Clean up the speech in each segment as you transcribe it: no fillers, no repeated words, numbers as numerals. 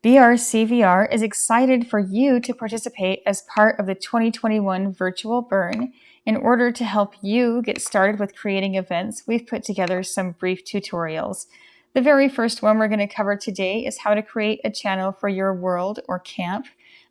BRCvr is excited for you to participate as part of the 2021 Virtual Burn. In order to help you get started with creating events, we've put together some brief tutorials. The very first one we're going to cover today is how to create a channel for your world or camp.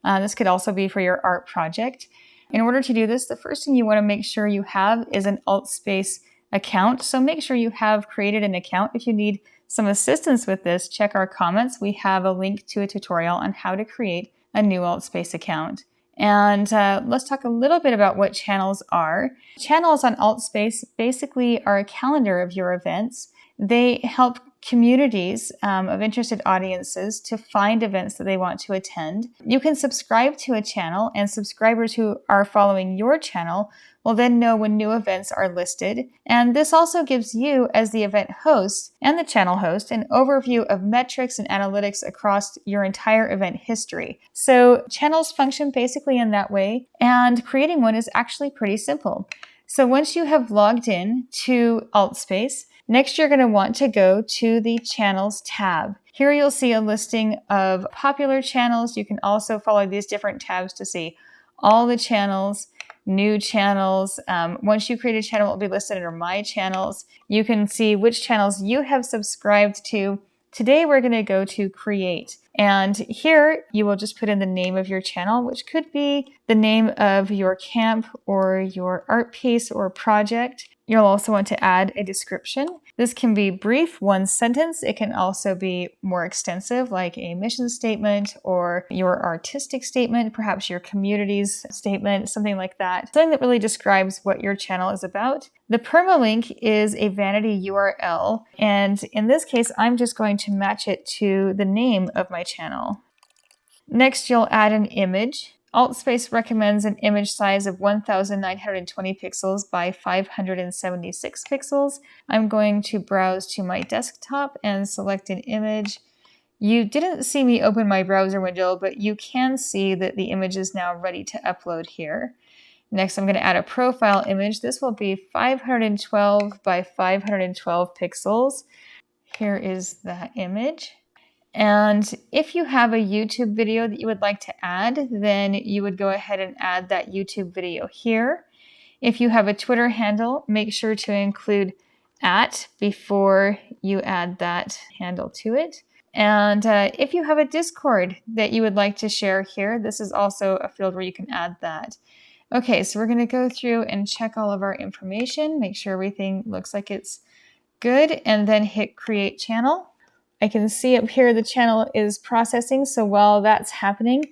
This could also be for your art project. In order to do this, the first thing you want to make sure you have is an Altspace account. So make sure you have created an account. If you need some assistance with this, check our comments. We have a link to a tutorial on how to create a new Altspace account. And let's talk a little bit about what channels are. Channels on Altspace basically are a calendar of your events. They help communities of interested audiences to find events that they want to attend. You can subscribe to a channel, and subscribers who are following your channel will then know when new events are listed. And this also gives you, as the event host and the channel host, an overview of metrics and analytics across your entire event history. So channels function basically in that way, and creating one is actually pretty simple. So once you have logged in to Altspace, next you're going to want to go to the Channels tab. Here you'll see a listing of popular channels. You can also follow these different tabs to see all the channels, new channels. Once you create a channel, it will be listed under My Channels. You can see which channels you have subscribed to. Today we're going to go to Create. And here you will just put in the name of your channel, which could be the name of your camp or your art piece or project. You'll also want to add a description. This can be brief, one sentence. It can also be more extensive, like a mission statement or your artistic statement, perhaps your community's statement, something like that. Something that really describes what your channel is about. The permalink is a vanity URL, and in this case, I'm just going to match it to the name of my channel. Next, you'll add an image. Altspace recommends an image size of 1920 pixels by 576 pixels. I'm going to browse to my desktop and select an image. You didn't see me open my browser window, but you can see that the image is now ready to upload here. Next, I'm going to add a profile image. This will be 512 by 512 pixels. Here is that image. And if you have a YouTube video that you would like to add, then you would go ahead and add that YouTube video here. If you have a Twitter handle, make sure to include @ before you add that handle to it. And if you have a Discord that you would like to share here, this is also a field where you can add that. Okay, so we're going to go through and check all of our information, make sure everything looks like it's good, and then hit Create Channel. I can see up here the channel is processing, so while that's happening,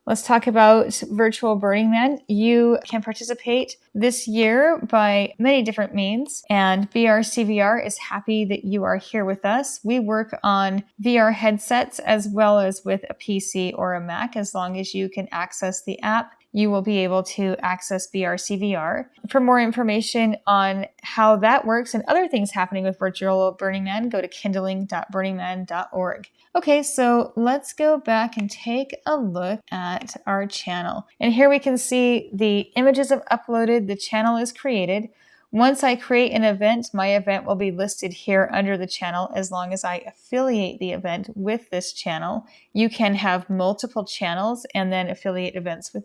let's talk about Virtual Burning Man. You can participate this year by many different means, and BRCvr is happy that you are here with us. We work on VR headsets as well as with a PC or a Mac. As long as you can access the app, you will be able to access BRCvr. For more information on how that works and other things happening with Virtual Burning Man, go to kindling.burningman.org. Okay, so let's go back and take a look at our channel. And here we can see the images have uploaded, the channel is created. Once I create an event, my event will be listed here under the channel as long as I affiliate the event with this channel. You can have multiple channels and then affiliate events with,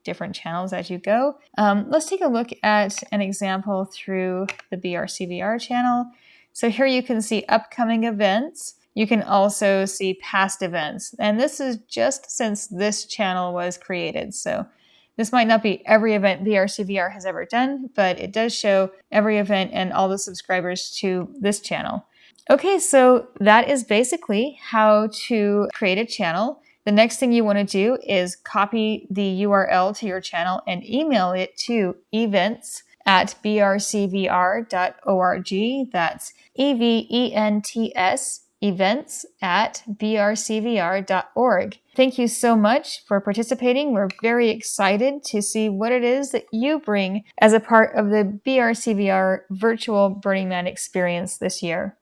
different channels as you go. Let's take a look at an example through the BRCvr channel. So here you can see upcoming events. You can also see past events. And this is just since this channel was created. So this might not be every event BRCvr has ever done, but it does show every event and all the subscribers to this channel. Okay, so that is basically how to create a channel. The next thing you want to do is copy the URL to your channel and email it to events@brcvr.org. That's EVENTS, events@brcvr.org. Thank you so much for participating. We're very excited to see what it is that you bring as a part of the BRCvr Virtual Burning Man experience this year.